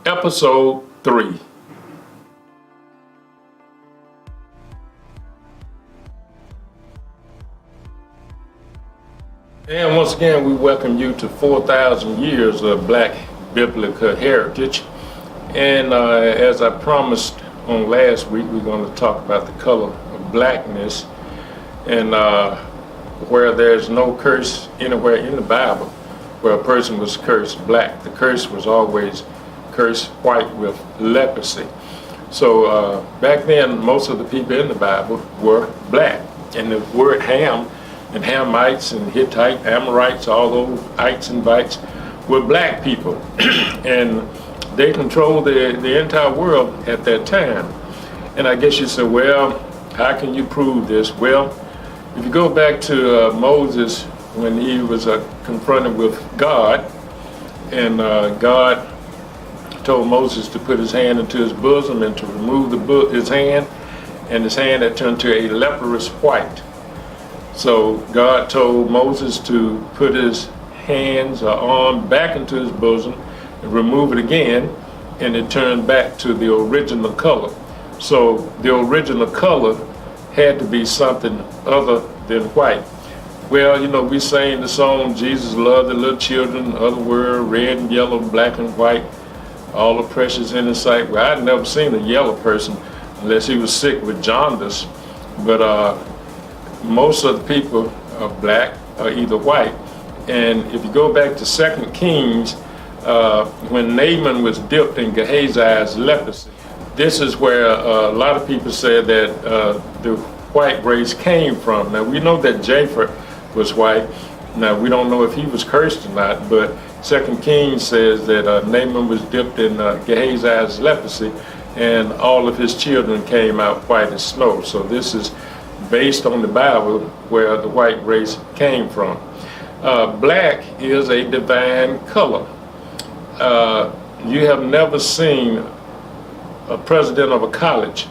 Episode 3. And once again, we welcome you to 4,000 years of Black biblical heritage. And as I promised on last week, we're going to talk about the color of blackness, and where there's no curse anywhere in the Bible where a person was cursed black. The curse was always cursed white with leprosy. So back then, most of the people in the Bible were black. And the word Ham and Hamites and Hittite, Amorites, all those ites and bites were black people. And they controlled the entire world at that time. And I guess you say, well, how can you prove this? Well, if you go back to Moses when he was confronted with God, and God told Moses to put his hand into his bosom and to remove his hand, and his hand had turned to a leprous white. So God told Moses to put his hands or arm back into his bosom and remove it again, and it turned back to the original color. So the original color had to be something other than white. Well, you know, we sang the song, Jesus loved the little children of the world, red and yellow, black and white, all the precious in his sight. Well, I'd never seen a yellow person unless he was sick with jaundice. But most of the people are black or either white. And if you go back to 2 Kings, when Naaman was dipped in Gehazi's leprosy, this is where a lot of people said that the white race came from. Now, we know that Japheth was white. Now, we don't know if he was cursed or not, but 2 Kings says that Naaman was dipped in Gehazi's leprosy, and all of his children came out white as snow. So this is based on the Bible where the white race came from. Black is a divine color. You have never seen a president of a college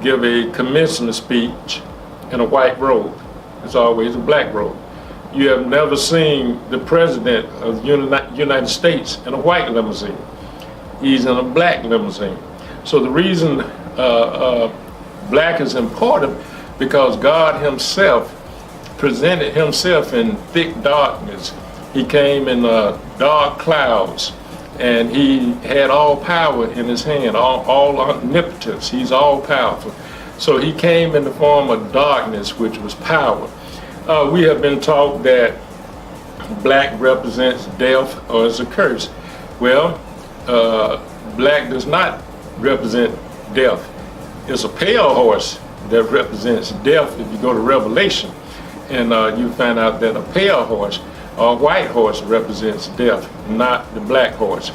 give a commencement speech in a white robe. It's always a black robe. You have never seen the president of the United States in a white limousine. He's in a black limousine. So the reason black is important because God himself presented himself in thick darkness. He came in dark clouds, and he had all power in his hand, all omnipotence. He's all powerful. So he came in the form of darkness, which was power. We have been taught that black represents death or is a curse. Well, black does not represent death. It's a pale horse that represents death. If you go to Revelation, and you find out that a pale horse or a white horse represents death, not the black horse.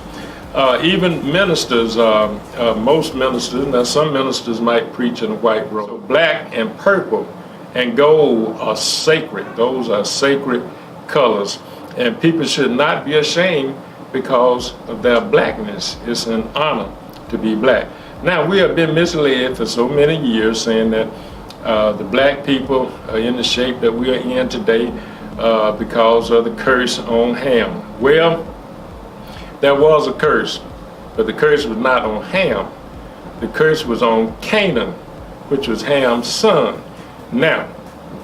Even ministers, most ministers, now some ministers might preach in a white robe. So black and purple and gold are sacred. Those are sacred colors. And people should not be ashamed because of their blackness. It's an honor to be black. Now, we have been misled for so many years saying that the black people are in the shape that we are in today because of the curse on Ham. Well, there was a curse, but the curse was not on Ham. The curse was on Canaan, which was Ham's son. Now,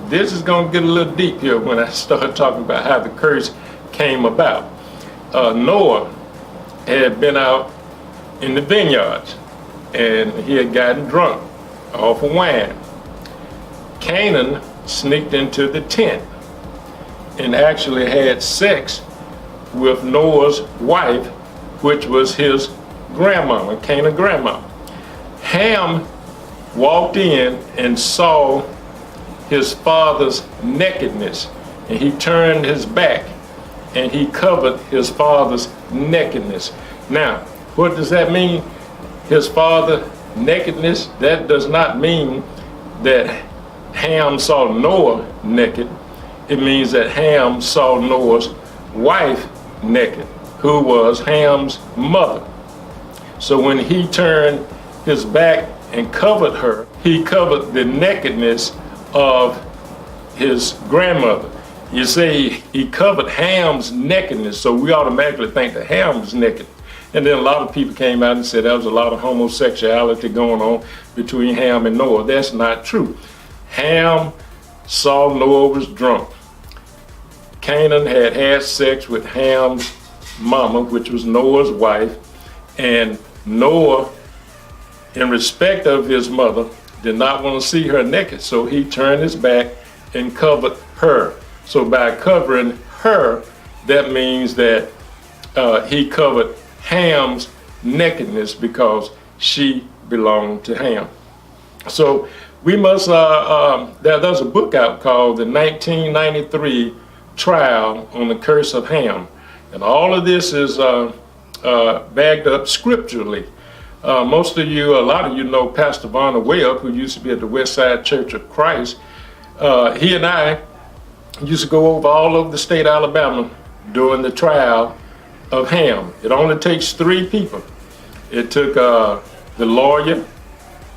this is going to get a little deep here when I start talking about how the curse came about. Noah had been out in the vineyards, and he had gotten drunk off of wine. Canaan sneaked into the tent and actually had sex with Noah's wife, which was his grandmama, Canaan's grandma. Ham walked in and saw his father's nakedness, and he turned his back and he covered his father's nakedness. Now, what does that mean? His father nakedness? That does not mean that Ham saw Noah naked. It means that Ham saw Noah's wife naked, who was Ham's mother. So when he turned his back and covered her, he covered the nakedness of his grandmother. You see, he covered Ham's nakedness, so we automatically think that Ham was naked. And then a lot of people came out and said there was a lot of homosexuality going on between Ham and Noah. That's not true. Ham saw Noah was drunk. Canaan had sex with Ham's mama, which was Noah's wife, and Noah, in respect of his mother, did not want to see her naked, so he turned his back and covered her. So by covering her, that means that he covered Ham's nakedness because she belonged to Ham. So we must, there's a book out called the 1993 Trial on the Curse of Ham. And all of this is backed up scripturally. Most of you, a lot of you know Pastor Varner Webb, who used to be at the West Side Church of Christ. He and I used to go over all over the state of Alabama during the trial of Ham. It only takes 3 people. It took the lawyer,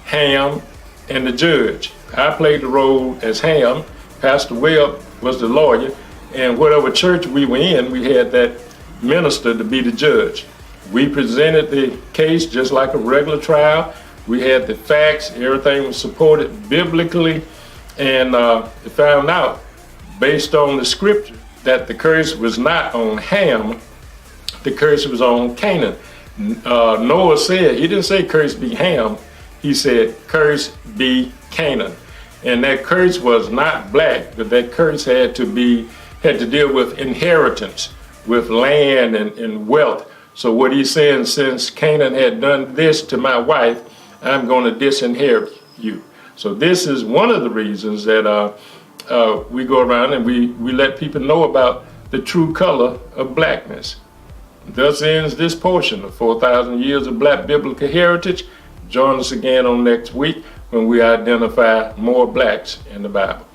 Ham, and the judge. I played the role as Ham. Pastor Webb was the lawyer, and whatever church we were in, we had that minister to be the judge. We presented the case just like a regular trial. We had the facts, everything was supported biblically, and it found out based on the scripture that the curse was not on Ham, the curse was on Canaan. Noah said, he didn't say curse be Ham, he said curse be Canaan. And that curse was not black, but that curse had to deal with inheritance, with land and wealth. So what he's saying, since Canaan had done this to my wife, I'm going to disinherit you. So this is one of the reasons that we go around and we let people know about the true color of blackness. Thus ends this portion of 4,000 Years of Black Biblical Heritage. Join us again on next week when we identify more blacks in the Bible.